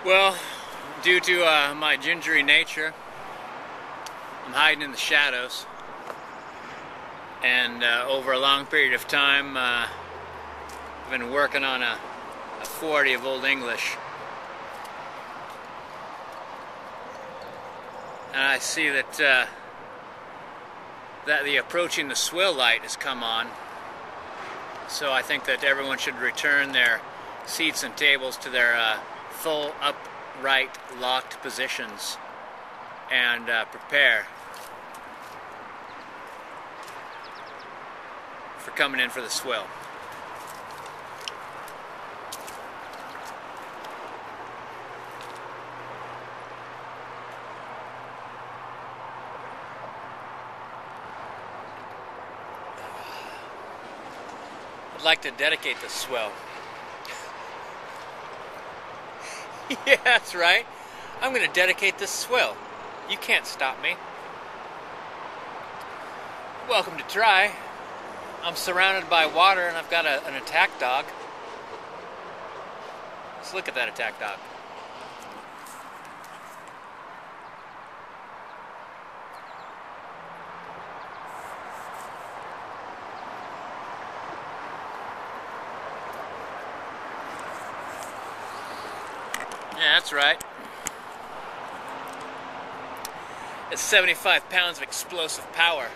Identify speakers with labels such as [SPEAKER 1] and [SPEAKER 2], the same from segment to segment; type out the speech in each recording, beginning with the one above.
[SPEAKER 1] Well, due to my gingery nature, I'm hiding in the shadows, and over a long period of time, I've been working on a 40 of Old English, and I see that the approaching the swill light has come on, so I think that everyone should return their seats and tables to their full upright locked positions and prepare for coming in for the swill. I'd like to dedicate the swill. Yeah, that's right. I'm going to dedicate this swill. You can't stop me. Welcome to try. I'm surrounded by water and I've got an attack dog. Let's look at that attack dog. Yeah, that's right. It's 75 pounds of explosive power.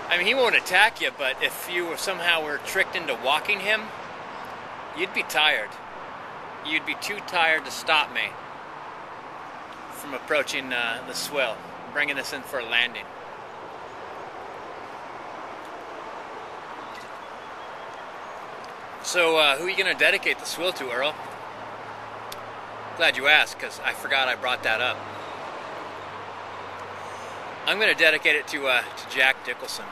[SPEAKER 1] I mean, he won't attack you, but if you somehow were tricked into walking him, you'd be tired. You'd be too tired to stop me from approaching the swill, bringing us in for a landing. So, who are you going to dedicate the swill to, Earl? Glad you asked, because I forgot I brought that up. I'm going to dedicate it to Jack Dickelson.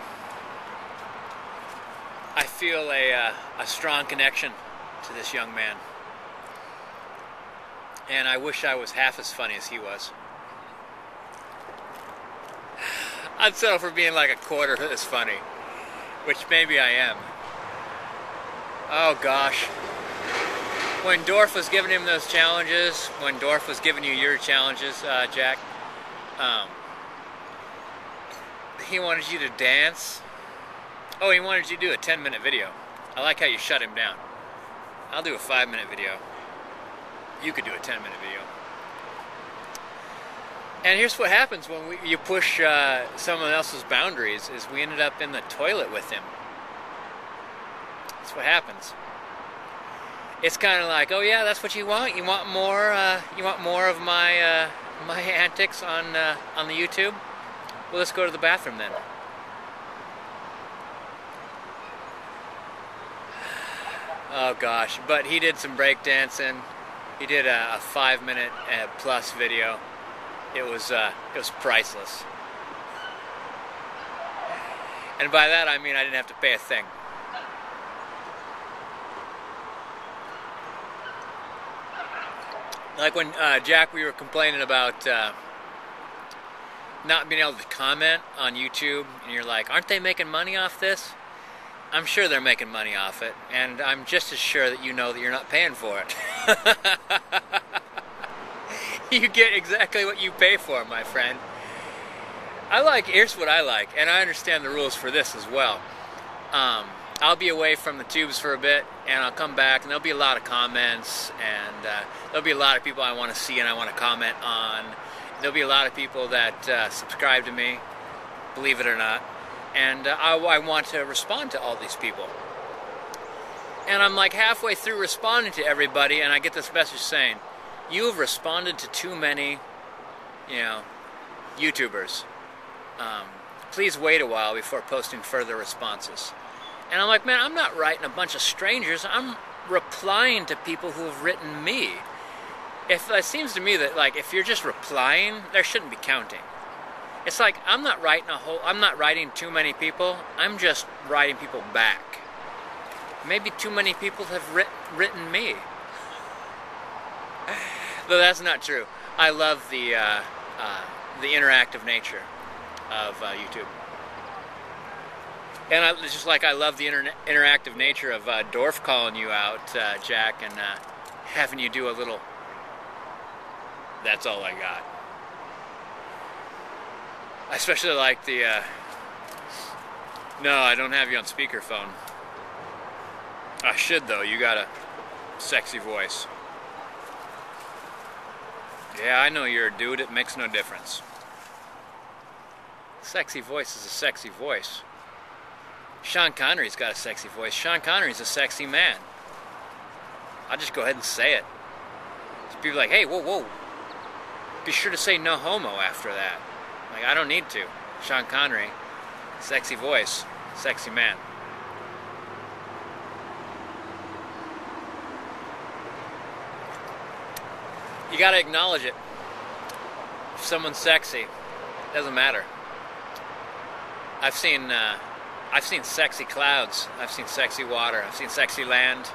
[SPEAKER 1] I feel a strong connection to this young man. And I wish I was half as funny as he was. I'd settle for being like a quarter as funny, which maybe I am. Oh gosh. When Dorf was giving him those challenges, when Dorf was giving you your challenges, Jack, he wanted you to dance. Oh, he wanted you to do a 10-minute video. I like how you shut him down. I'll do a 5-minute video. You could do a 10-minute video. And here's what happens when you push someone else's boundaries, is we ended up in the toilet with him. That's what happens. It's kind of like, oh yeah, that's what you want. You want more of my my antics on the YouTube. Well, let's go to the bathroom then. Oh gosh, but he did some breakdancing. He did a 5-minute plus video. It was priceless. And by that I mean I didn't have to pay a thing. Like when, Jack, we were complaining about not being able to comment on YouTube, and you're like, aren't they making money off this? I'm sure they're making money off it, and I'm just as sure that you know that you're not paying for it. You get exactly what you pay for, my friend. Here's what I like, and I understand the rules for this as well. I'll be away from the tubes for a bit, and I'll come back, and there'll be a lot of comments, and there'll be a lot of people I want to see and I want to comment on. There'll be a lot of people that subscribe to me, believe it or not, and I want to respond to all these people. And I'm like halfway through responding to everybody, and I get this message saying, you have responded to too many, YouTubers. Please wait a while before posting further responses. And I'm like, man, I'm not writing a bunch of strangers. I'm replying to people who have written me. It seems to me that, like, if you're just replying, there shouldn't be counting. It's like I'm not writing too many people. I'm just writing people back. Maybe too many people have written me. Though that's not true. I love the interactive nature of YouTube. And just like I love the interactive nature of Dorf calling you out, Jack, and having you do a little That's all I got. I especially like the, no, I don't have you on speakerphone. I should though, you got a sexy voice. Yeah, I know you're a dude, it makes no difference. Sexy voice is a sexy voice. Sean Connery's got a sexy voice. Sean Connery's a sexy man. I'll just go ahead and say it. So people are like, hey, whoa, whoa. Be sure to say no homo after that. Like, I don't need to. Sean Connery, sexy voice, sexy man. You gotta acknowledge it. If someone's sexy, it doesn't matter. I've seen sexy clouds. I've seen sexy water. I've seen sexy land.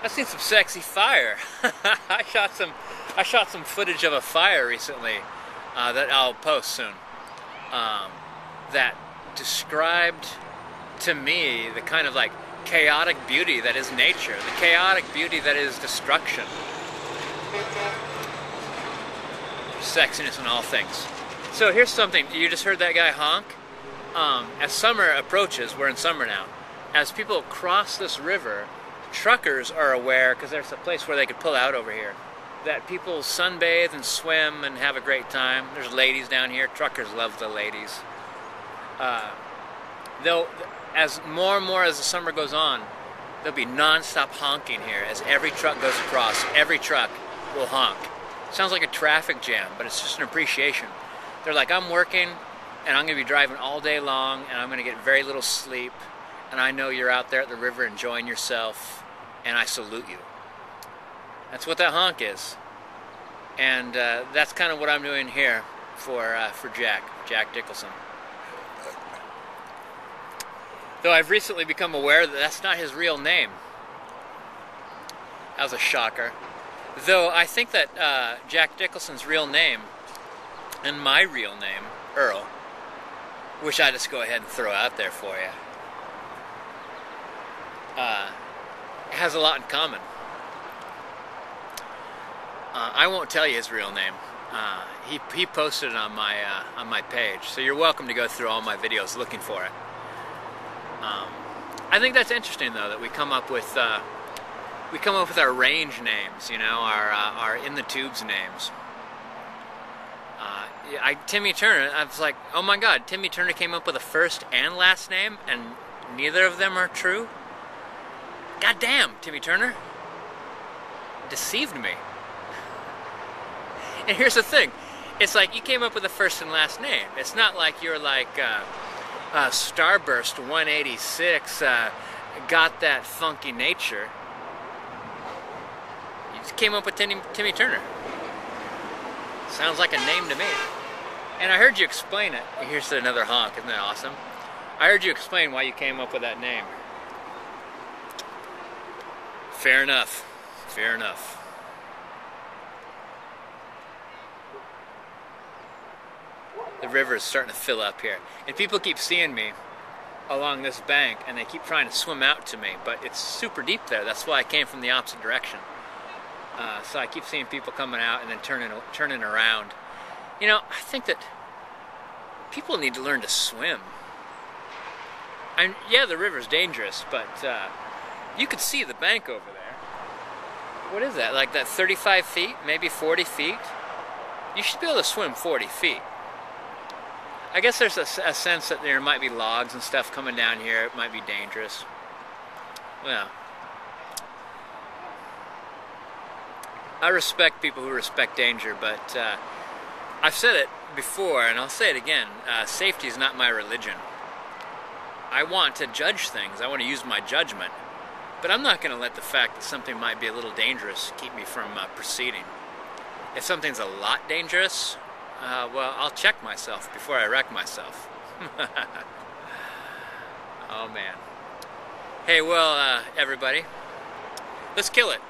[SPEAKER 1] I've seen some sexy fire. I shot some footage of a fire recently that I'll post soon. That described to me the kind of like chaotic beauty that is nature, the chaotic beauty that is destruction. Sexiness in all things. So here's something. You just heard that guy honk? As summer approaches, we're in summer now, as people cross this river, truckers are aware, because there's a place where they could pull out over here, that people sunbathe and swim and have a great time. There's ladies down here. Truckers love the ladies. Though, as more and more as the summer goes on, there'll be non-stop honking here. As every truck goes across, every truck will honk. Sounds like a traffic jam, but it's just an appreciation. They're like, I'm working, and I'm going to be driving all day long, and I'm going to get very little sleep, and I know you're out there at the river enjoying yourself, and I salute you. That's what that honk is. And that's kind of what I'm doing here for Jack Dickelson. Though I've recently become aware that that's not his real name. That was a shocker. Though I think that Jack Dickerson's real name and my real name, Earl, which I just go ahead and throw out there for you, has a lot in common. I won't tell you his real name. He posted it on my page, so you're welcome to go through all my videos looking for it. I think that's interesting, though, that we come up with our range names, you know, our in the tubes names. Timmy Turner, I was like, oh my God, Timmy Turner came up with a first and last name, and neither of them are true. God damn, Timmy Turner deceived me. And here's the thing, it's like you came up with a first and last name. It's not like you're like Starburst 186, got that funky nature. You just came up with Timmy Turner. Sounds like a name to me. And I heard you explain it. Here's another honk, isn't that awesome? I heard you explain why you came up with that name. Fair enough. Fair enough. The river is starting to fill up here. And people keep seeing me along this bank, and they keep trying to swim out to me, but it's super deep there. That's why I came from the opposite direction. So I keep seeing people coming out and then turning around. You know, I think that people need to learn to swim. And yeah, the river's dangerous, but you could see the bank over there. What is that, like that 35 feet, maybe 40 feet? You should be able to swim 40 feet. I guess there's a sense that there might be logs and stuff coming down here. It might be dangerous. Well, I respect people who respect danger, but I've said it before, and I'll say it again. Safety is not my religion. I want to judge things. I want to use my judgment. But I'm not going to let the fact that something might be a little dangerous keep me from proceeding. If something's a lot dangerous, well, I'll check myself before I wreck myself. Oh, man. Hey, well, everybody, let's kill it.